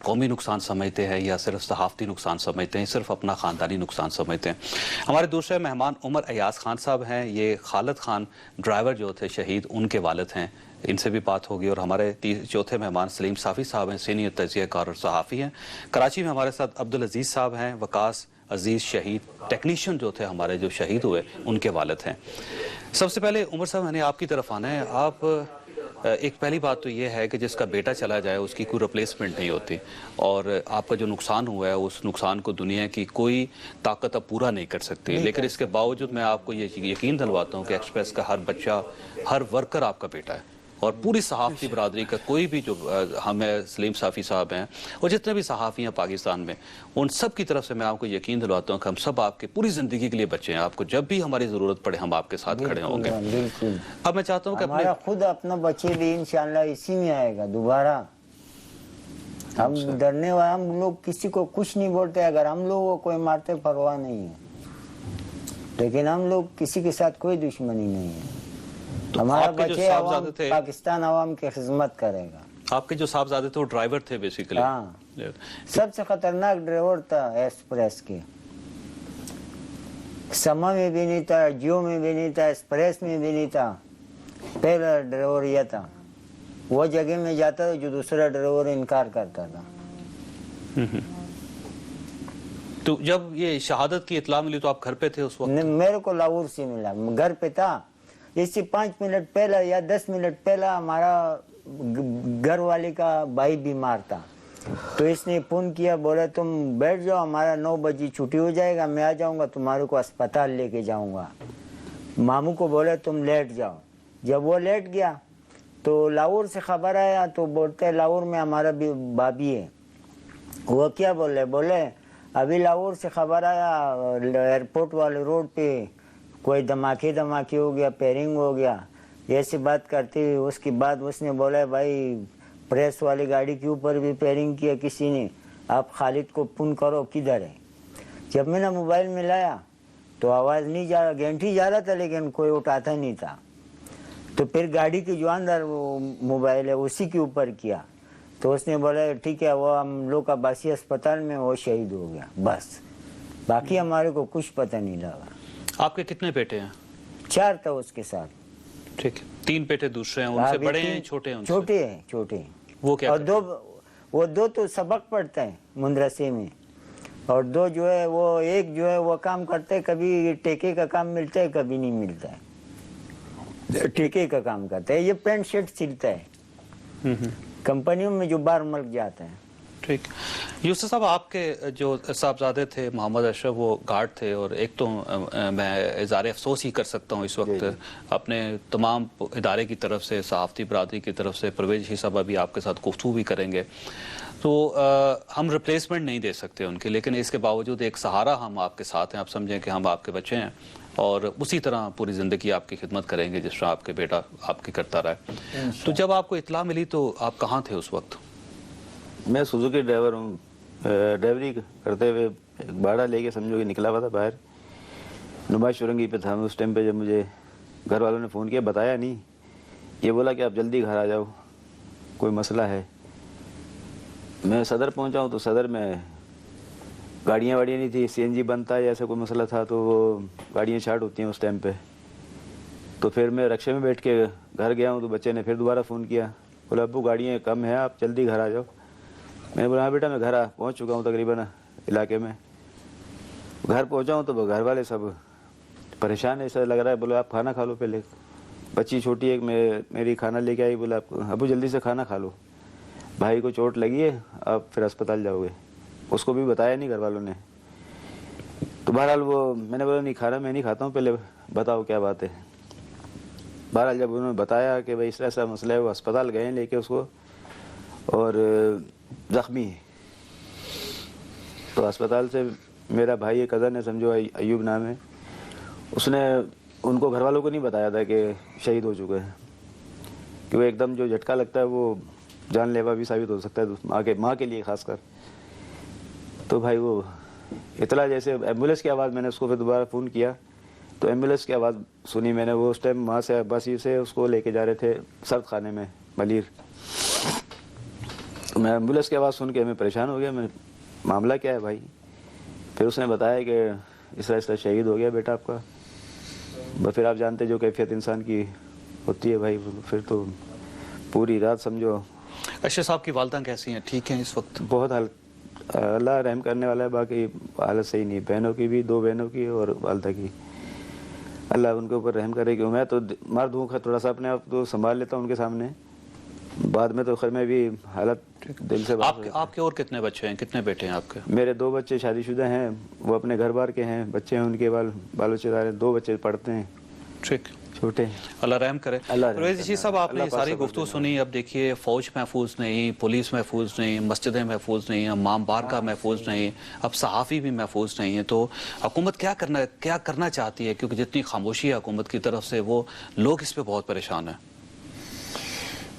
قومی نقصان سمجھتے ہیں یا صرف صحافتی نقصان سمجھتے ہیں, صرف اپنا خاندانی نقصان سمجھتے ہیں. ہمارے دوسرے مہمان عمر ایاز خان صاحب ہیں, یہ خالد خان ڈرائیور جو تھے شہید ان کے والد ہیں, ان سے بھی بات ہوگی. اور ہمارے چوتھے مہمان سلیم صافی صاحب ہیں, سینئر تجزیہ کار اور صحافی ہیں. کراچی میں ہمارے ساتھ عبدالعزیز صاحب ہیں, وقاص عزیز شہید ٹیکنیشین جو تھے ہمارے جو شہید ہوئے ان کے والد ہیں. سب سے پہلے عمر صاحب میں نے آپ کی طرف آنا ہے. آپ ایک پہلی بات تو یہ ہے کہ جس کا بیٹا چلا جائے اس کی کوئی ریپلیسمنٹ نہیں ہوتی, اور آپ کا جو نقصان ہوا ہے اس نقصان کو دنیا کی کوئی طاقت اب پورا نہیں کر سکتی. لیکن اس کے باوجود میں آپ کو یہ یقین دلواتا ہوں کہ ایکسپریس کا ہر بچہ, ہر ورکر آپ کا بیٹا ہے, اور پوری صحافتی برادری کا کوئی بھی جو ہمیں سلیم صافی صاحب ہیں اور جتنے بھی صحافی ہیں پاکستان میں, ان سب کی طرف سے میں آپ کو یقین دلواتا ہوں کہ ہم سب آپ کے پوری زندگی کے لیے بچے ہیں. آپ کو جب بھی ہماری ضرورت پڑے ہم آپ کے ساتھ کھڑے ہوں گے. بالکل. اب میں چاہتا ہوں کہ ہمارا خود اپنا بچے بھی انشاءاللہ اسی میں آئے گا دوبارہ. ہم ڈرنے والے, ہم لوگ کسی کو کچھ نہیں بولتے, اگر ہم لوگوں کو کوئی مارتے پرواہ نہیں ہے, لیکن ہم لوگ کسی کے ساتھ کوئی دشمنی نہیں ہے. ہمارا بچے عوام پاکستان عوام کی خدمت کرے گا. آپ کے جو صاحبزادے تھے وہ ڈرائیور تھے بیسیکلی. ہاں, سب سے خطرناک ڈرائیور تھا ایکسپریس کے. سما میں بھی نہیں تھا, جیو میں بھی نہیں تھا, ایکسپریس میں بھی نہیں تھا. پہلا ڈرائیور یہ تھا. وہ جگہ میں جاتا تھا جو دوسرا ڈرائیور انکار کرتا تھا. تو جب یہ شہادت کی اطلاع ملی تو آپ گھر پہ تھے اس وقت؟ میرے کو لاہور سے ملا, گھر پہ تھا. اس سے 5 منٹ پہلا یا 10 منٹ پہلا ہمارا گھر والے کا بھائی بیمار تھا, تو اس نے فون کیا, بولا تم بیٹھ جاؤ, ہمارا 9 بجے چھٹی ہو جائے گا, میں آ جاؤں گا, تمہارے کو اسپتال لے کے جاؤں گا. ماموں کو بولا تم لیٹ جاؤ. جب وہ لیٹ گیا تو لاہور سے خبر آیا, تو بولتے ہیں لاہور میں ہمارا بابی ہے. وہ کیا بولے ابھی لاہور سے خبر آیا ایئرپورٹ والے روڈ پہ کوئی دھماکے ہو گیا, پیرنگ ہو گیا. ایسی بات کرتی, اس کے بعد اس نے بولا بھائی پریس والی گاڑی کے اوپر بھی پیرنگ کیا کسی نے, آپ خالد کو فون کرو کدھر ہے. جب میں نے موبائل میں لایا تو آواز نہیں جا رہا, گھنٹی جا رہا تھا لیکن کوئی اٹھاتا نہیں تھا. تو پھر گاڑی کی جو اندر وہ موبائل ہے اسی کے اوپر کیا, تو اس نے بولا ٹھیک ہے, وہ ہم لوگ کا باسی اسپتال میں وہ شہید ہو گیا. بس باقی ہمارے کو کچھ پتہ نہیں لگا. آپ کے کتنے بیٹے ہیں؟ 4 تھا اس کے ساتھ. ٹھیک, 3 بیٹے دوسرے ہیں, ان سے بڑے ہیں چھوٹے ہیں؟ چھوٹے ہیں. وہ کیا, اور 2 تو سبق پڑھتے ہیں مدرسے میں, اور 2 جو ہے وہ ایک جو ہے وہ کام کرتے ہیں, کبھی ٹیکے کا کام ملتا ہے کبھی نہیں ملتا ہے. ٹیکے کا کام کرتا ہے, یہ پینٹ شرٹ سلتا ہے کمپنیوں میں جو باہر ملک جاتا ہے. ٹھیک. یوسف صاحب, آپ کے جو صاحبزادے تھے محمد اشرف وہ گارڈ تھے, اور ایک تو میں اظہار افسوس ہی کر سکتا ہوں اس وقت اپنے تمام ادارے کی طرف سے, صحافتی برادری کی طرف سے. پرویز جی صاحب ابھی آپ کے ساتھ گفتگو بھی کریں گے, تو ہم ریپلیسمنٹ نہیں دے سکتے ان کی, لیکن اس کے باوجود ایک سہارا ہم آپ کے ساتھ ہیں. آپ سمجھیں کہ ہم آپ کے بچے ہیں, اور اسی طرح پوری زندگی آپ کی خدمت کریں گے جس طرح آپ کے بیٹا آپ کی کرتا رہا. تو جب آپ کو اطلاع ملی تو آپ کہاں تھے اس وقت؟ میں سوزوکی ڈرائیور ہوں, ڈرائیوری کرتے ہوئے ایک باڑا لے کے سمجھو کہ نکلا ہوا تھا باہر, نمائش چورنگی پہ تھا. اس ٹائم پہ جب مجھے گھر والوں نے فون کیا, بتایا نہیں, یہ بولا کہ آپ جلدی گھر آ جاؤ, کوئی مسئلہ ہے. میں صدر پہنچا ہوں, تو صدر میں گاڑیاں واڑیاں نہیں تھی, سی این جی بند تھا یا ایسا کوئی مسئلہ تھا, تو وہ گاڑیاں شارٹ ہوتی ہیں اس ٹائم پہ. تو پھر میں رکشے میں بیٹھ کے گھر گیا ہوں, تو بچے نے پھر دوبارہ فون کیا, بولا ابو گاڑیاں کم ہیں, آپ جلدی گھر آ جاؤ. میں نے بولا ہاں بیٹا, میں گھر پہنچ چکا ہوں تقریباً علاقے میں. گھر پہنچا ہوں تو گھر والے سب پریشان ہے, ایسا لگ رہا ہے. بولا آپ کھانا کھا لو پہلے. بچی چھوٹی ایک میری کھانا لے کے آئی, بولا ابو جلدی سے کھانا کھا لو, بھائی کو چوٹ لگی ہے, آپ پھر اسپتال جاؤ گے. اس کو بھی بتایا نہیں گھر والوں نے. تو بہرحال وہ میں نے بولا نہیں کھانا میں نہیں کھاتا ہوں, پہلے بتاؤ کیا بات ہے. بہرحال جب انہوں نے بتایا کہ بھائی اس طرح ایسا مسئلہ ہے, وہ اسپتال گئے لے کے اس کو, اور زخمی ہے. تو اسپتال سے میرا بھائی ایک کزن ہے سمجھو, ایوب نام ہے, اس نے ان کو گھر والوں کو نہیں بتایا تھا کہ شہید ہو چکے ہیں, کہ وہ ایک دم جو جھٹکا لگتا ہے وہ جان لیوا بھی ثابت ہو سکتا ہے ماں کے لیے خاص کر. تو بھائی وہ اطلاع جیسے ایمبولینس کی آواز, میں نے اس کو پھر دوبارہ فون کیا تو ایمبولینس کی آواز سنی میں نے. وہ اس ٹائم وہاں سے عباسی سے اس کو لے کے جا رہے تھے سرد خانے میں ملیر. تو میں ایمبولینس کی آواز سن کے میں پریشان ہو گیا. میں معاملہ کیا ہے بھائی؟ پھر اس نے بتایا کہ اس طرح شہید ہو گیا بیٹا آپ کا. بس پھر آپ جانتے جو کیفیت انسان کی ہوتی ہے بھائی, پھر تو پوری رات سمجھو. اشرف صاحب کی والدہ کیسی ہیں؟ ٹھیک ہیں اس وقت؟ بہت اللہ رحم کرنے والا ہے. باقی حالت صحیح نہیں, بہنوں کی بھی, 2 بہنوں کی اور والدہ کی. اللہ ان کے اوپر رحم کرے. کہ میں تو مرد ہوں, تھوڑا سا اپنے آپ کو سنبھال لیتا ہوں ان کے سامنے. بعد میں تو خیر میں بھی حالت دل سے آپ کے اور کتنے بچے ہیں, کتنے بیٹے ہیں آپ کے؟ میرے 2 بچے شادی شدہ ہیں, وہ اپنے گھر بار کے ہیں, بچے ہیں ان کے, بال بچے دار ہیں. 2 بچے پڑھتے ہیں, ٹھیک, چھوٹے. اللہ رحم کرے. پرویز جی صاحب, آپ نے ساری گفتگو سنی. اب دیکھیے, فوج محفوظ نہیں, پولیس محفوظ نہیں, مسجدیں محفوظ نہیں, امام بارگاہ محفوظ نہیں, اب صحافی بھی محفوظ نہیں ہیں. تو حکومت کیا کرنا چاہتی ہے؟ کیونکہ جتنی خاموشی ہے حکومت کی طرف سے, وہ لوگ اس پہ بہت پریشان ہیں.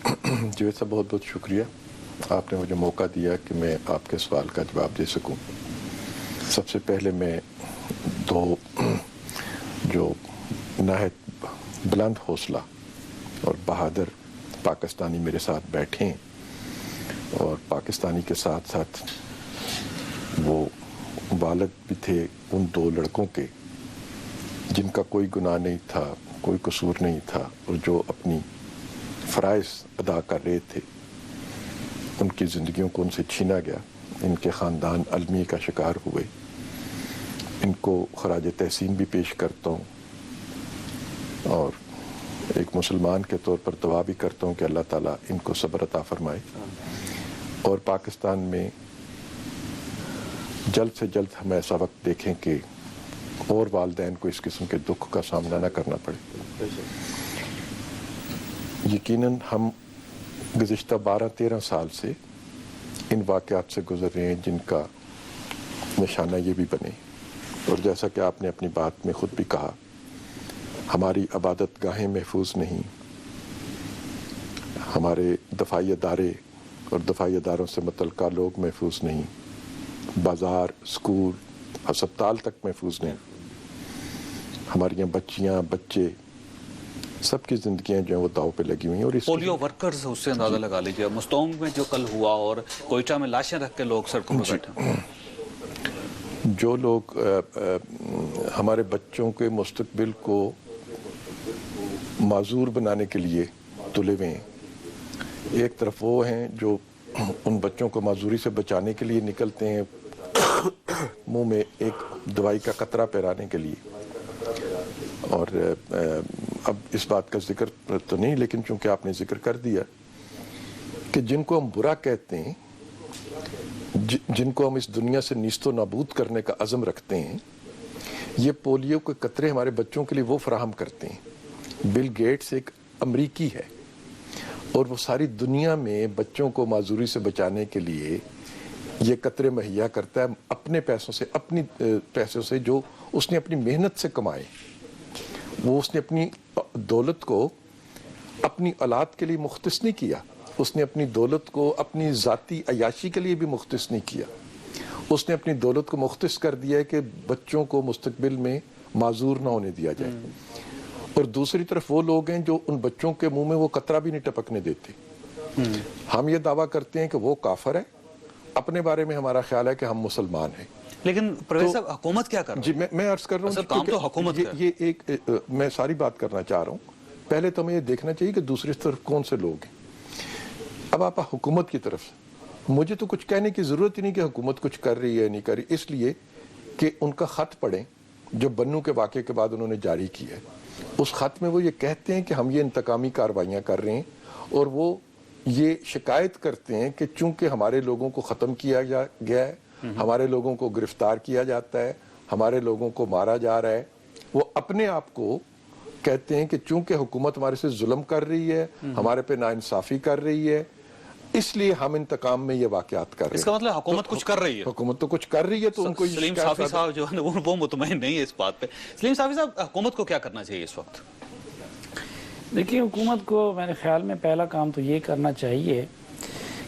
جاوید صاحب بہت بہت شکریہ, آپ نے مجھے موقع دیا کہ میں آپ کے سوال کا جواب دے سکوں. سب سے پہلے میں 2 جو نہایت بلند حوصلہ اور بہادر پاکستانی میرے ساتھ بیٹھے ہیں, اور پاکستانی کے ساتھ ساتھ وہ والد بھی تھے ان 2 لڑکوں کے جن کا کوئی گناہ نہیں تھا, کوئی قصور نہیں تھا, اور جو اپنی فرائض ادا کر رہے تھے. ان کی زندگیوں کو ان سے چھینا گیا, ان کے خاندان المیہ کا شکار ہوئے. ان کو خراج تحسین بھی پیش کرتا ہوں, اور ایک مسلمان کے طور پر دعا بھی کرتا ہوں کہ اللہ تعالیٰ ان کو صبر عطا فرمائے, اور پاکستان میں جلد سے جلد ہم ایسا وقت دیکھیں کہ اور والدین کو اس قسم کے دکھ کا سامنا نہ کرنا پڑے. یقیناً ہم گزشتہ 12-13 سال سے ان واقعات سے گزر رہے ہیں جن کا نشانہ یہ بھی بنے. اور جیسا کہ آپ نے اپنی بات میں خود بھی کہا, ہماری عبادت گاہیں محفوظ نہیں, ہمارے دفاعی ادارے اور دفاعی اداروں سے متعلقہ لوگ محفوظ نہیں, بازار, اسکول, ہسپتال تک محفوظ نہیں. ہماری بچیاں, بچے, سب کی زندگیاں جو ہیں وہ داؤ پہ لگی ہوئی ہیں. اور پولیو ورکرز, اس سے اندازہ لگا لیجیے. مستونگ میں جو کل ہوا, اور کوئٹہ میں لاشیں رکھ کے لوگ سڑکوں پہ بیٹھے. جو لوگ ہمارے بچوں کے مستقبل کو معذور بنانے کے لیے تلے ہوئے ہیں, ایک طرف وہ ہیں جو ان بچوں کو معذوری سے بچانے کے لیے نکلتے ہیں منہ میں ایک دوائی کا قطرہ پہرانے کے لیے. اور اب اس بات کا ذکر تو نہیں, لیکن چونکہ آپ نے ذکر کر دیا کہ جن کو ہم برا کہتے ہیں, جن کو ہم اس دنیا سے نیست و نابود کرنے کا عزم رکھتے ہیں, یہ پولیو کے قطرے ہمارے بچوں کے لیے وہ فراہم کرتے ہیں. بل گیٹس ایک امریکی ہے, اور وہ ساری دنیا میں بچوں کو معذوری سے بچانے کے لیے یہ قطرے مہیا کرتا ہے اپنے پیسوں سے, اپنی پیسوں سے جو اس نے اپنی محنت سے کمائے. وہ اس نے اپنی دولت کو اپنی اولاد کے لیے مختص نہیں کیا, اس نے اپنی دولت کو اپنی ذاتی عیاشی کے لیے بھی مختص نہیں کیا. اس نے اپنی دولت کو مختص کر دیا ہے کہ بچوں کو مستقبل میں معذور نہ ہونے دیا جائے. اور دوسری طرف وہ لوگ ہیں جو ان بچوں کے منہ میں وہ قطرہ بھی نہیں ٹپکنے دیتے. ہم یہ دعویٰ کرتے ہیں کہ وہ کافر ہے, اپنے بارے میں ہمارا خیال ہے کہ ہم مسلمان ہیں. لیکن پرویز صاحب, حکومت کیا کر رہی ہے؟ جی, میں عرض کر رہا ہوں, کام تو حکومت کا ہے. یہ ایک میں ساری بات کرنا چاہ رہا ہوں. پہلے تو ہمیں یہ دیکھنا چاہیے کہ دوسری طرف کون سے لوگ ہیں. اب آپ حکومت کی طرف, مجھے تو کچھ کہنے کی ضرورت ہی نہیں کہ حکومت کچھ کر رہی ہے نہیں کر رہی, اس لیے کہ ان کا خط پڑھیں جو بنو کے واقعے کے بعد انہوں نے جاری کیا ہے. اس خط میں وہ یہ کہتے ہیں کہ ہم یہ انتقامی کارروائیاں کر رہے ہیں, اور وہ یہ شکایت کرتے ہیں کہ چونکہ ہمارے لوگوں کو ختم کیا گیا ہے, ہمارے لوگوں کو گرفتار کیا جاتا ہے, ہمارے لوگوں کو مارا جا رہا ہے. وہ اپنے آپ کو کہتے ہیں کہ چونکہ حکومت ہمارے سے ظلم کر رہی ہے, ہمارے پہ ناانصافی کر رہی ہے, اس لیے ہم انتقام میں یہ واقعات کر رہے ہیں. اس کا مطلب حکومت کچھ کر رہی ہے. حکومت تو کچھ کر رہی ہے, تو ان کو سلیم صافی صاحب جو ہے وہ مطمئن نہیں ہے اس بات پہ. سلیم صافی صاحب, حکومت کو کیا کرنا چاہیے اس وقت؟ دیکھیے, حکومت کو میرے خیال میں پہلا کام تو یہ کرنا چاہیے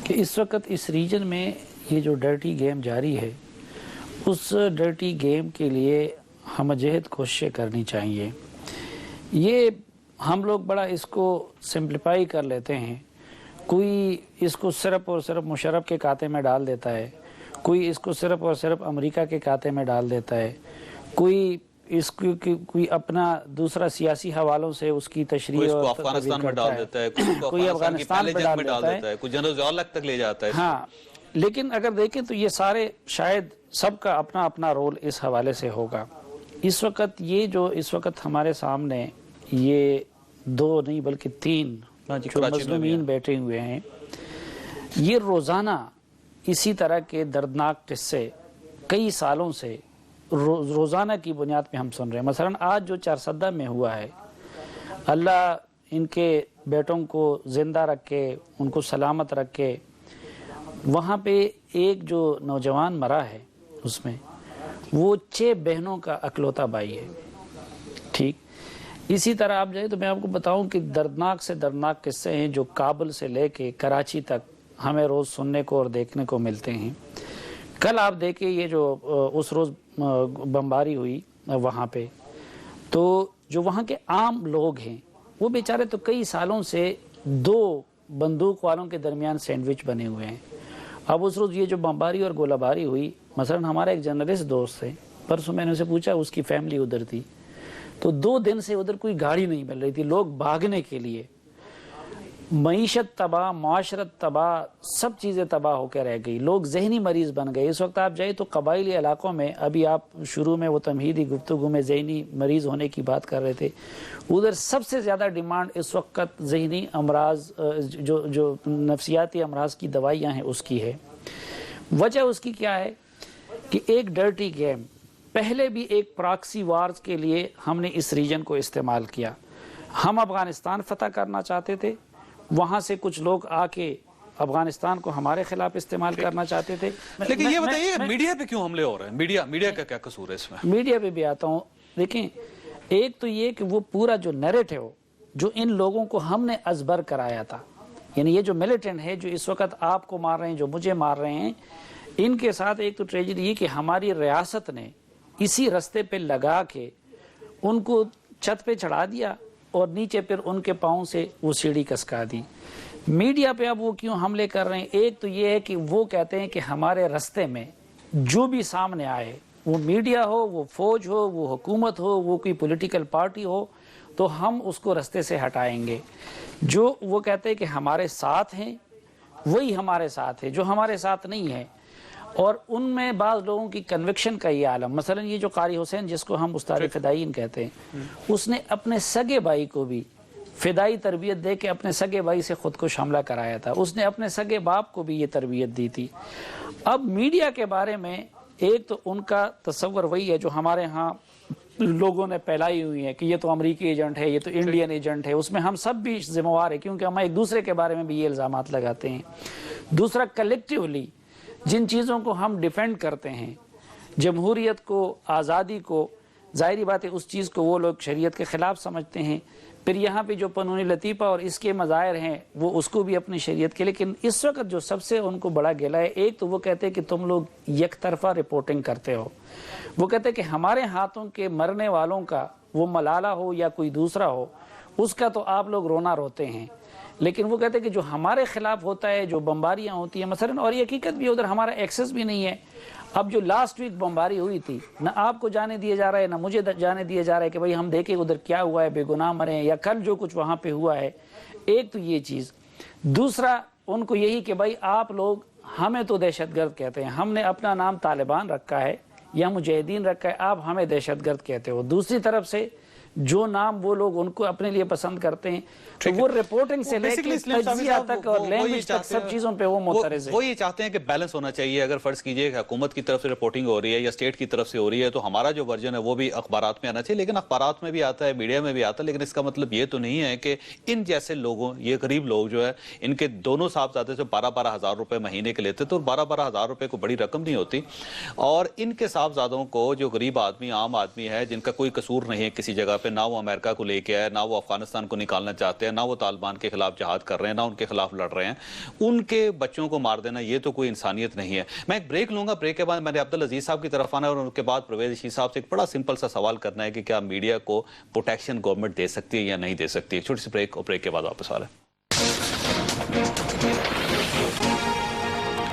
کہ اس وقت اس ریجن میں یہ جو ڈرٹی گیم جاری ہے, اس ڈرٹی گیم کے لیے ہم جہد کوششیں کرنی چاہیے. یہ ہم لوگ بڑا اس کو سمپلیفائی کر لیتے ہیں, کوئی اس کو صرف اور صرف مشرف کے کھاتے میں ڈال دیتا ہے، کوئی اس کو صرف اور صرف امریکہ کے کھاتے میں ڈال دیتا ہے، کوئی اس کو کوئی اپنا دوسرا سیاسی حوالوں سے اس کی تشریح کوئی اس کو اور افغانستان میں کرتا ڈال دیتا ہے، کوئی افغانستان کی پہلے جنگ میں ڈال دیتا ہے، کوئی جنرل ضیاء الحق تک لے جاتا ہے۔ ہاں، لیکن اگر دیکھیں تو یہ سارے شاید سب کا اپنا اپنا رول اس حوالے سے ہوگا۔ اس وقت یہ جو اس وقت ہمارے سامنے یہ 2 نہیں بلکہ 3 جو مظلومین بیٹھے ہوئے ہیں، یہ روزانہ اسی طرح کے دردناک قصے کئی سالوں سے روزانہ کی بنیاد پہ ہم سن رہے ہیں۔ مثلا آج جو چارسدہ میں ہوا ہے، اللہ ان کے بیٹوں کو زندہ رکھے، ان کو سلامت رکھے۔ وہاں پہ ایک جو نوجوان مرا ہے اس میں وہ 6 بہنوں کا اکلوتا بھائی ہے، ٹھیک۔ اسی طرح آپ جائے تو میں آپ کو بتاؤں کہ دردناک سے دردناک قصے ہیں جو کابل سے لے کے کراچی تک ہمیں روز سننے کو اور دیکھنے کو ملتے ہیں۔ کل آپ دیکھیں یہ جو اس روز بمباری ہوئی وہاں پہ، تو جو وہاں کے عام لوگ ہیں وہ بیچارے تو کئی سالوں سے 2 بندوق والوں کے درمیان سینڈوچ بنے ہوئے ہیں۔ اب اس روز یہ جو بمباری اور گولہ باری ہوئی، مثلا ہمارا ایک جرنلسٹ دوست ہے، پرسوں میں نے اسے پوچھا، اس کی فیملی ادھر تھی، تو 2 دن سے ادھر کوئی گاڑی نہیں مل رہی تھی، لوگ بھاگنے کے لیے، معیشت تباہ، معاشرت تباہ، سب چیزیں تباہ ہو کے رہ گئی، لوگ ذہنی مریض بن گئے۔ اس وقت آپ جائے تو قبائلی علاقوں میں، ابھی آپ شروع میں وہ تمہیدی گفتگو میں ذہنی مریض ہونے کی بات کر رہے تھے، ادھر سب سے زیادہ ڈیمانڈ اس وقت ذہنی امراض، جو نفسیاتی امراض کی دوائیاں ہیں اس کی ہے۔ وجہ اس کی کیا ہے کہ ایک ڈرٹی گیم، پہلے بھی ایک پراکسی وارز کے لیے ہم نے اس ریجن کو استعمال کیا۔ ہم افغانستان فتح کرنا چاہتے تھے، وہاں سے کچھ لوگ آ کے افغانستان کو ہمارے خلاف استعمال کرنا چاہتے تھے۔ لیکن یہ بتائیے میڈیا پہ کیوں حملے ہو رہے ہیں؟ میڈیا کا کیا قصور ہے اس میں؟ میڈیا پہ بھی آتا ہوں۔ دیکھیں، ایک تو یہ کہ وہ پورا جو نیریٹو جو ان لوگوں کو ہم نے ازبر کرایا تھا، یعنی یہ جو ملیٹنٹ ہے جو اس وقت آپ کو مار رہے ہیں، جو مجھے مار رہے ہیں، ان کے ساتھ ایک تو ٹریجڈی یہ کہ ہماری ریاست نے اسی رستے پہ لگا کے ان کو چھت پہ چڑھا دیا اور نیچے پھر ان کے پاؤں سے وہ سیڑھی کسکا دی۔ میڈیا پہ اب وہ کیوں حملے کر رہے ہیں؟ ایک تو یہ ہے کہ وہ کہتے ہیں کہ ہمارے رستے میں جو بھی سامنے آئے، وہ میڈیا ہو، وہ فوج ہو، وہ حکومت ہو، وہ کوئی پولیٹیکل پارٹی ہو، تو ہم اس کو رستے سے ہٹائیں گے۔ جو وہ کہتے ہیں کہ ہمارے ساتھ ہیں وہی ہمارے ساتھ ہے، جو ہمارے ساتھ نہیں ہے۔ اور ان میں بعض لوگوں کی کنوکشن کا یہ عالم، مثلا یہ جو قاری حسین جس کو ہم استاد فدائین کہتے ہیں، اس نے اپنے سگے بھائی کو بھی فدائی تربیت دے کے اپنے سگے بھائی سے خودکش حملہ کرایا تھا، اس نے اپنے سگے باپ کو بھی یہ تربیت دی تھی۔ اب میڈیا کے بارے میں ایک تو ان کا تصور وہی ہے جو ہمارے ہاں لوگوں نے پھیلائی ہوئی ہے کہ یہ تو امریکی ایجنٹ ہے، یہ تو انڈین ایجنٹ ہے، اس میں ہم سب بھی ذمہ وار ہیں کیونکہ ہم ایک دوسرے کے بارے میں بھی یہ الزامات لگاتے ہیں۔ دوسرا، کلیکٹیولی جن چیزوں کو ہم ڈیفینڈ کرتے ہیں، جمہوریت کو، آزادی کو، ظاہری بات ہے اس چیز کو وہ لوگ شریعت کے خلاف سمجھتے ہیں، پھر یہاں پہ جو قانونی لطیفہ اور اس کے مظاہر ہیں وہ اس کو بھی اپنی شریعت کے۔ لیکن اس وقت جو سب سے ان کو بڑا گلہ ہے، ایک تو وہ کہتے ہیں کہ تم لوگ یک طرفہ رپورٹنگ کرتے ہو، وہ کہتے ہیں کہ ہمارے ہاتھوں کے مرنے والوں کا، وہ ملالہ ہو یا کوئی دوسرا ہو، اس کا تو آپ لوگ رونا روتے ہیں، لیکن وہ کہتے ہیں کہ جو ہمارے خلاف ہوتا ہے، جو بمباریاں ہوتی ہیں مثلا، اور یہ حقیقت بھی ادھر ہمارا ایکسس بھی نہیں ہے۔ اب جو لاسٹ ویک بمباری ہوئی تھی، نہ آپ کو جانے دیا جا رہا ہے، نہ مجھے جانے دیا جا رہا ہے کہ بھئی ہم دیکھیں ادھر کیا ہوا ہے، بے گناہ مرے ہیں، یا کل جو کچھ وہاں پہ ہوا ہے۔ ایک تو یہ چیز، دوسرا ان کو یہی کہ بھئی آپ لوگ ہمیں تو دہشت گرد کہتے ہیں، ہم نے اپنا نام طالبان رکھا ہے یا مجاہدین رکھا ہے، آپ ہمیں دہشت گرد کہتے ہو۔ دوسری طرف سے جو نام وہ لوگ ان کو اپنے لیے پسند کرتے ہیں، تو وہ رپورٹنگ سے لے کے تجزیہ تک اور لینگویج تک سب چیزوں پہ وہ معترض ہیں۔ وہ یہ چاہتے ہیں کہ بیلنس ہونا چاہیے۔ اگر فرض کیجئے کہ حکومت کی طرف سے رپورٹنگ ہو رہی ہے یا اسٹیٹ کی طرف سے ہو رہی ہے، تو ہمارا جو ورژن ہے وہ بھی اخبارات میں آنا چاہیے، لیکن اخبارات میں بھی آتا ہے، میڈیا میں بھی آتا ہے، لیکن اس کا مطلب یہ تو نہیں ہے کہ ان جیسے لوگوں، یہ غریب لوگ جو ہے، ان کے دونوں صاحبزادے سے 12-12 ہزار روپے مہینے کے لیتے تو 12-12 ہزار روپے کو بڑی رقم نہیں ہوتی، اور ان کے صاحبزادوں کو، جو غریب آدمی، عام آدمی ہے، جن کا کوئی قصور نہیں ہے کسی جگہ پہ، نہ وہ امریکہ کو لے کے آئے، نہ وہ افغانستان کو نکالنا چاہتے ہیں، نہ وہ طالبان کے خلاف جہاد کر رہے ہیں، نہ ان کے خلاف لڑ رہے ہیں، ان کے بچوں کو مار دینا یہ تو کوئی انسانیت نہیں ہے۔ میں ایک بریک لوں گا، بریک کے بعد میں نے عبدالعزیز صاحب کی طرف آنا ہے، اور ان کے بعد پرویز رشید صاحب سے ایک بڑا سمپل سا سوال کرنا ہے کہ کیا میڈیا کو پروٹیکشن گورنمنٹ دے سکتی ہے یا نہیں دے سکتی ہے۔ چھوٹی سی بریک، اور بریک کے بعد واپس آ رہے ہیں۔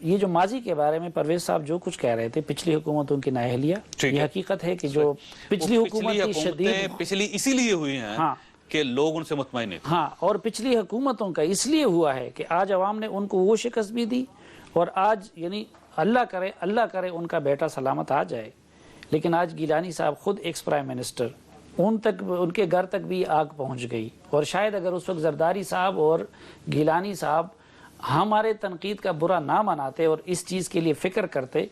یہ جو ماضی کے بارے میں پرویز صاحب جو کچھ کہہ رہے تھے پچھلی حکومتوں کی نااہلیہ، یہ حقیقت ہے کہ جو پچھلی حکومت کی شدید پچھلی اسی لیے ہوئی ہیں کہ لوگ ان سے مطمئن نہیں تھے. ہاں، اور پچھلی حکومتوں کا اس لیے ہوا ہے کہ آج عوام نے ان کو وہ شکست بھی دی، اور آج یعنی اللہ کرے ان کا بیٹا سلامت آ جائے، لیکن آج گیلانی صاحب خود ایکس پرائم منسٹر، ان کے گھر تک بھی آگ پہنچ گئی. اور شاید اگر اس وقت زرداری صاحب اور گیلانی صاحب ہمارے تنقید کا برا نہ مناتے اور اس چیز کے لیے فکر کرتے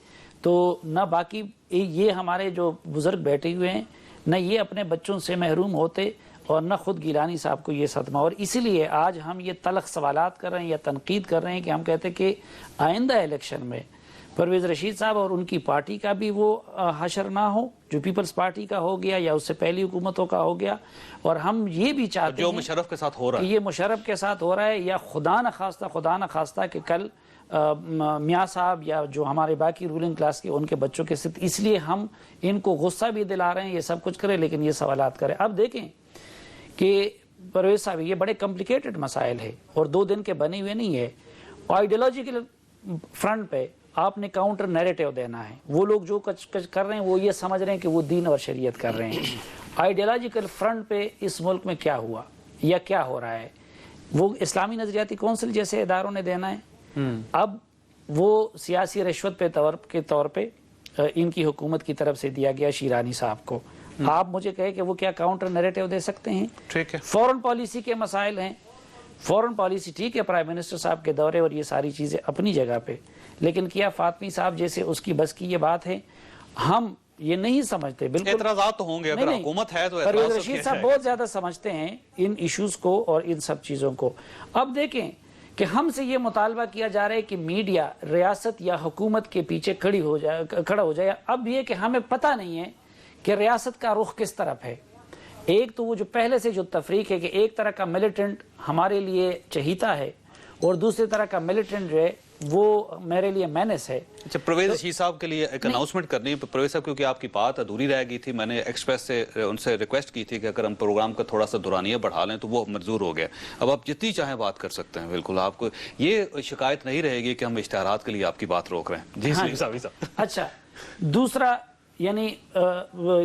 تو نہ باقی یہ ہمارے جو بزرگ بیٹھے ہوئے ہیں نہ یہ اپنے بچوں سے محروم ہوتے اور نہ خود گیلانی صاحب کو یہ صدمہ. اور اسی لیے آج ہم یہ تلخ سوالات کر رہے ہیں یا تنقید کر رہے ہیں کہ ہم کہتے ہیں کہ آئندہ الیکشن میں پرویز رشید صاحب اور ان کی پارٹی کا بھی وہ حشر نہ ہو جو پیپلز پارٹی کا ہو گیا یا اس سے پہلی حکومتوں کا ہو گیا. اور ہم یہ بھی چاہتے جو ہیں مشرف کے ساتھ ہو رہا ہے کہ یہ مشرف کے ساتھ ہو رہا ہے، یا خدا نہ خواستہ کہ کل میاں صاحب یا جو ہمارے باقی رولنگ کلاس کے ان کے بچوں کے ساتھ، اس لیے ہم ان کو غصہ بھی دلا رہے ہیں، یہ سب کچھ کریں لیکن یہ سوالات کریں. اب دیکھیں کہ پرویز صاحب یہ بڑے کمپلیکیٹڈ مسائل ہے اور 2 دن کے بنے ہوئے نہیں ہے. آئیڈیالوجیکل فرنٹ پہ آپ نے کاؤنٹر نیریٹو دینا ہے. وہ لوگ جو کچھ کر رہے ہیں وہ یہ سمجھ رہے ہیں کہ وہ دین اور شریعت کر رہے ہیں. آئیڈیالوجیکل فرنٹ پہ اس ملک میں کیا ہوا یا کیا ہو رہا ہے وہ اسلامی نظریاتی کونسل جیسے اداروں نے دینا ہے. اب وہ سیاسی رشوت کے طور پہ ان کی حکومت کی طرف سے دیا گیا شیرانی صاحب کو. آپ مجھے کہے کہ وہ کیا کاؤنٹر نیریٹو دے سکتے ہیں؟ ٹھیک ہے. فورن پالیسی کے مسائل ہیں. فورن پالیسی ٹھیک ہے، پرائم منسٹر صاحب کے دورے اور یہ ساری چیزیں اپنی جگہ پہ، لیکن کیا فاطمی صاحب جیسے اس کی بس کی یہ بات ہے؟ ہم یہ نہیں سمجھتے. بالکل اعتراضات تو ہوں گے، اگر حکومت ہے تو پرویز رشید صاحب بہت زیادہ سمجھتے ہیں ان ایشوز کو اور ان سب چیزوں کو. اب دیکھیں کہ ہم سے یہ مطالبہ کیا جا رہا ہے کہ میڈیا ریاست یا حکومت کے پیچھے کھڑا ہو جائے. اب یہ کہ ہمیں پتہ نہیں ہے کہ ریاست کا رخ کس طرف ہے. ایک تو وہ جو پہلے سے جو تفریق ہے کہ ایک طرح کا ملیٹنٹ ہمارے لیے چہیتا ہے اور دوسری طرح کا ملیٹنٹ جو ہے وہ میرے لیے مینس ہے. اچھا، پرویز رشید صاحب کے لیے ایک اناؤنسمنٹ کرنی ہے. پرویز صاحب کیونکہ آپ کی بات ادھوری رہ گئی تھی، میں نے ایکسپریس سے ان سے ریکویسٹ کی تھی کہ اگر ہم پروگرام کا تھوڑا سا دورانیہ بڑھا لیں تو وہ منظور ہو گیا. اب آپ جتنی چاہیں بات کر سکتے ہیں. بالکل آپ کو یہ شکایت نہیں رہے گی کہ ہم اشتہارات کے لیے آپ کی بات روک رہے ہیں. جی صاحب. اچھا، دوسرا یعنی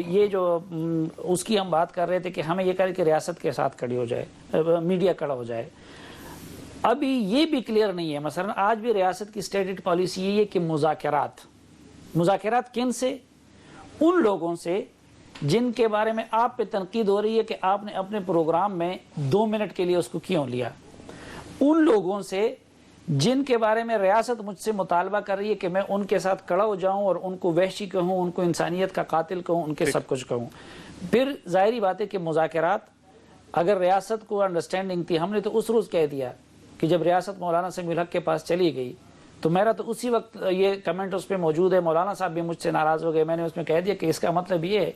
یہ جو اس کی ہم بات کر رہے تھے کہ ہمیں یہ کرے کہ ریاست کے ساتھ کھڑی ہو جائے، میڈیا کھڑا ہو جائے. ابھی یہ بھی کلیئر نہیں ہے. مثلا آج بھی ریاست کی اسٹیٹڈ پالیسی یہ ہے کہ مذاکرات کن سے؟ ان لوگوں سے جن کے بارے میں آپ پہ تنقید ہو رہی ہے کہ آپ نے اپنے پروگرام میں 2 منٹ کے لیے اس کو کیوں لیا. ان لوگوں سے جن کے بارے میں ریاست مجھ سے مطالبہ کر رہی ہے کہ میں ان کے ساتھ کھڑا ہو جاؤں اور ان کو وحشی کہوں، ان کو انسانیت کا قاتل کہوں، ان کے سب کچھ کہوں. پھر ظاہری بات ہے کہ مذاکرات اگر ریاست کو انڈرسٹینڈنگ تھی، ہم نے تو اس روز کہہ دیا کہ جب ریاست مولانا سمیع الحق کے پاس چلی گئی تو میرا تو اسی وقت یہ کمنٹ اس پہ موجود ہے. مولانا صاحب بھی مجھ سے ناراض ہو گئے. میں نے اس میں کہہ دیا کہ اس کا مطلب یہ ہے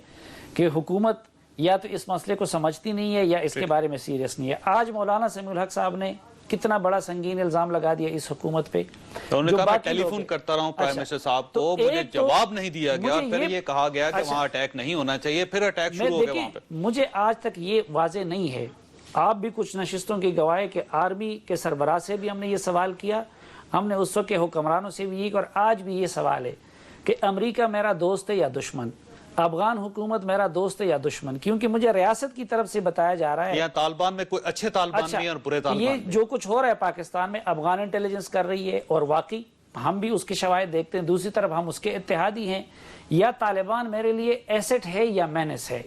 کہ حکومت یا تو اس مسئلے کو سمجھتی نہیں ہے یا اس کے بارے میں سیریس نہیں ہے. آج مولانا سمیع الحق صاحب نے کتنا بڑا سنگین الزام لگا دیا اس حکومت پہ. انہوں نے کہا میں ٹیلی فون کرتا رہا ہوں پرائم منسٹر صاحب کو، مجھے جواب نہیں دیا گیا، پھر یہ کہا گیا کہ وہاں اٹیک نہیں ہونا چاہیے، پھر اٹیک شروع ہو گیا وہاں پہ. مجھے آج تک یہ واضح نہیں ہے. آپ بھی کچھ نشستوں کی گواہ ہے کہ آرمی کے سربراہ سے بھی ہم نے یہ سوال کیا، ہم نے اس وقت کے حکمرانوں سے بھی یہ، اور آج بھی یہ سوال ہے کہ امریکہ میرا دوست ہے یا دشمن، افغان حکومت میرا دوست ہے یا دشمن. کیونکہ مجھے ریاست کی طرف سے بتایا جا رہا ہے یا طالبان میں کوئی اچھے طالبان بھی ہیں اور برے طالبان. یہ جو کچھ ہو رہا ہے پاکستان میں افغان انٹیلیجنس کر رہی ہے اور واقعی ہم بھی اس کے شواہد دیکھتے ہیں. دوسری طرف ہم اس کے اتحادی ہیں. یا طالبان میرے لیے ایسٹ ہے یا مینس ہے.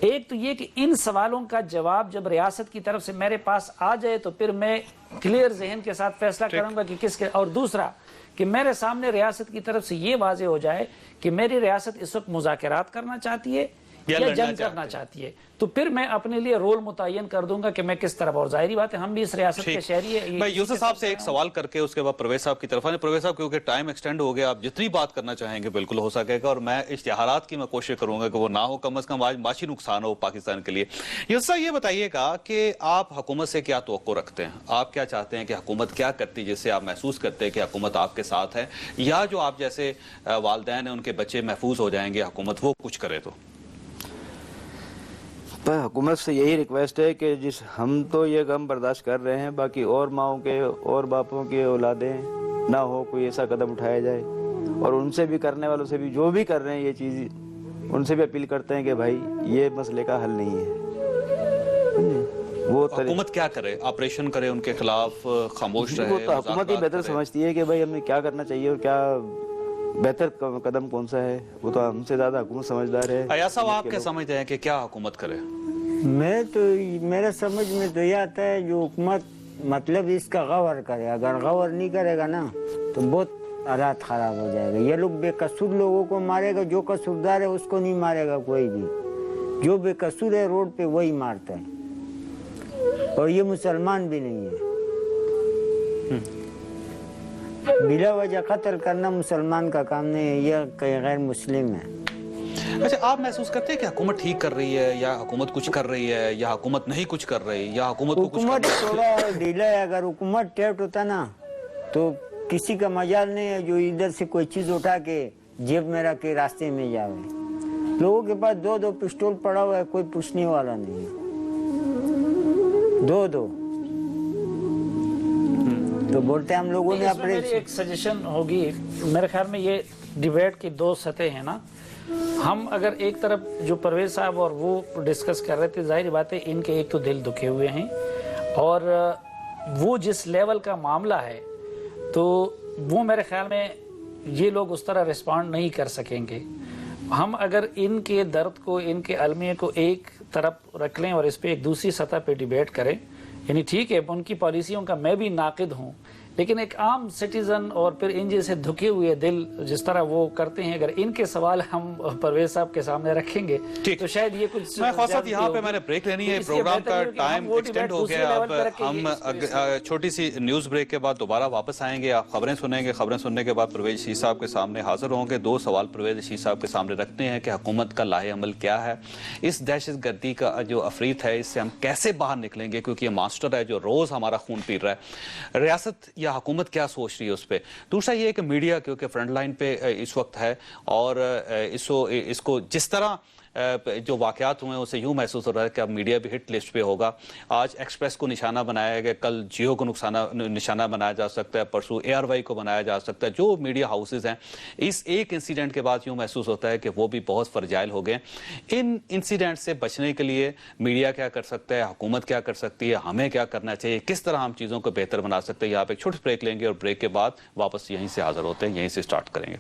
ایک تو یہ کہ ان سوالوں کا جواب جب ریاست کی طرف سے میرے پاس آ جائے تو پھر میں کلیئر ذہن کے ساتھ فیصلہ کروں گا کہ کس کے. اور دوسرا کہ میرے سامنے ریاست کی طرف سے یہ واضح ہو جائے کہ میری ریاست اس وقت مذاکرات کرنا چاہتی ہے یا جنگ کرنا چاہتی ہے، تو پھر میں اپنے لیے رول متعین کر دوں گا کہ میں کس طرف. اور ظاہری بات ہے ہم بھی اس ریاست کے شہری ہیں. میں یوسف صاحب سے ایک سوال کر کے اس کے بعد پرویز صاحب کی طرف آنے. پرویز صاحب کیونکہ ٹائم ایکسٹینڈ ہو گیا، آپ جتنی بات کرنا چاہیں گے بالکل ہو سکے گا، اور میں اشتہارات کی میں کوشش کروں گا کہ وہ نہ ہو، کم از کم آج معاشی نقصان ہو پاکستان کے لیے. یوسف صاحب یہ بتائیے گا کہ آپ حکومت سے کیا توقع رکھتے ہیں؟ آپ کیا چاہتے ہیں کہ حکومت کیا کرتی جس سے آپ محسوس کرتے ہیں کہ حکومت آپ کے ساتھ ہے، یا جو آپ جیسے والدین ہیں ان کے بچے محفوظ ہو جائیں گے حکومت وہ کچھ کرے تو؟ حکومت سے یہی ریکویسٹ ہے کہ ہم تو یہ غم برداشت کر رہے ہیں، باقی اور ماؤں کے اور باپوں کے اولادیں نہ ہو, کوئی ایسا قدم اٹھایا جائے. اور ان سے بھی, کرنے والوں سے بھی, جو بھی کر رہے ہیں یہ چیز, ان سے بھی اپیل کرتے ہیں کہ بھائی یہ مسئلے کا حل نہیں ہے. وہ حکومت کیا کرے؟ آپریشن کرے ان کے خلاف, خاموش رہے؟ وہ تو حکومت ہی بہتر سمجھتی ہے کہ بھائی ہمیں کیا کرنا چاہیے اور کیا بہتر قدم کون سا ہے. وہ تو ہم سے زیادہ حکومت سمجھدار ہے. ایاز صاحب آپ کیا سمجھتے ہیں کہ کیا حکومت کرے؟ میرا سمجھ میں تو یہ آتا ہے جو حکومت مطلب اس کا غور کرے. اگر غور نہیں کرے گا نا تو بہت حالات خراب ہو جائے گا. یہ لوگ بے قصور لوگوں کو مارے گا, جو قصوردار ہے اس کو نہیں مارے گا کوئی بھی. جو بے قصور ہے روڈ پہ وہی مارتا ہے, اور یہ مسلمان بھی نہیں ہے. بلا وجہ قتل کرنا مسلمان کا کام نہیں ہے, یہ کئی غیر مسلم ہے. اچھا, آپ محسوس کرتے ہیں کہ حکومت ٹھیک کر رہی ہے, یا حکومت کچھ کر رہی ہے, یا حکومت نہیں کچھ کر رہی, یا حکومت کو کچھ حکومت تھوڑا ڈھیلا ہے. اگر حکومت ٹیٹ ہوتا نا تو کسی کا مجال نہیں ہے جو ادھر سے کوئی چیز اٹھا کے جیب میں رکھ کے راستے میں جاوے. لوگوں کے پاس 2 پسٹول پڑا ہوا ہے, کوئی پوچھنے والا نہیں ہے. 2 تو بولتے ہیں ہم لوگوں نے اپنے. میری ایک سجیشن ہوگی, میرے خیال میں یہ ڈیبیٹ کی 2 سطح ہیں نا. ہم اگر ایک طرف جو پرویز صاحب اور وہ ڈسکس کر رہے تھے, ظاہر بات ہے ان کے ایک تو دل دکھے ہوئے ہیں, اور وہ جس لیول کا معاملہ ہے تو وہ میرے خیال میں یہ لوگ اس طرح رسپانڈ نہیں کر سکیں گے. ہم اگر ان کے درد کو, ان کے المیے کو ایک طرف رکھ لیں اور اس پہ ایک دوسری سطح پہ ڈیبیٹ کریں, یعنی ٹھیک ہے ان کی پالیسیوں کا میں بھی ناقد ہوں, لیکن ایک عام سٹیزن اور پھر ان جیسے دھکے ہوئے دل جس طرح وہ کرتے ہیں, اگر ان کے سوال ہم پرویز صاحب کے سامنے رکھیں گے تو شاید یہ کچھ. میں خواصت یہاں پہ میں نے بریک لینی ہے, پروگرام کا ٹائم ایکسٹینڈ ہو گیا. اب ہم چھوٹی سی نیوز بریک کے بعد دوبارہ واپس آئیں گے, آپ خبریں سنیں گے. خبریں سننے کے بعد پرویز رشید صاحب کے سامنے حاضر ہوں گے. 2 سوال پرویز رشید صاحب کے سامنے رکھتے ہیں کہ حکومت کا لاہے عمل کیا ہے, اس دہشت گردی کا جو افریت ہے اس سے ہم کیسے باہر نکلیں گے, کیونکہ یہ ماسٹر ہے جو روز ہمارا خون پی رہا ہے. ریاست یا حکومت کیا سوچ رہی ہے اس پہ. دوسرا یہ کہ میڈیا کیونکہ فرنٹ لائن پہ اس وقت ہے, اور اس کو جس طرح جو واقعات ہوئے ہیں اسے یوں محسوس ہو رہا ہے کہ اب میڈیا بھی ہٹ لسٹ پہ ہوگا. آج ایکسپریس کو نشانہ بنایا گیا, کل جیو کو نشانہ بنایا جا سکتا ہے, پرسوں اے آر وائی کو بنایا جا سکتا ہے. جو میڈیا ہاؤسز ہیں اس ایک انسیڈنٹ کے بعد یوں محسوس ہوتا ہے کہ وہ بھی بہت فرجائل ہو گئے. ان انسیڈنٹ سے بچنے کے لیے میڈیا کیا کر سکتا ہے, حکومت کیا کر سکتی ہے, ہمیں کیا کرنا چاہیے, کس طرح ہم چیزوں کو بہتر بنا سکتے ہیں. یہاں پہ ایک چھوٹی بریک لیں گے اور بریک کے بعد واپس یہیں سے حاضر ہوتے ہیں, یہیں سے سٹارٹ کریں گے.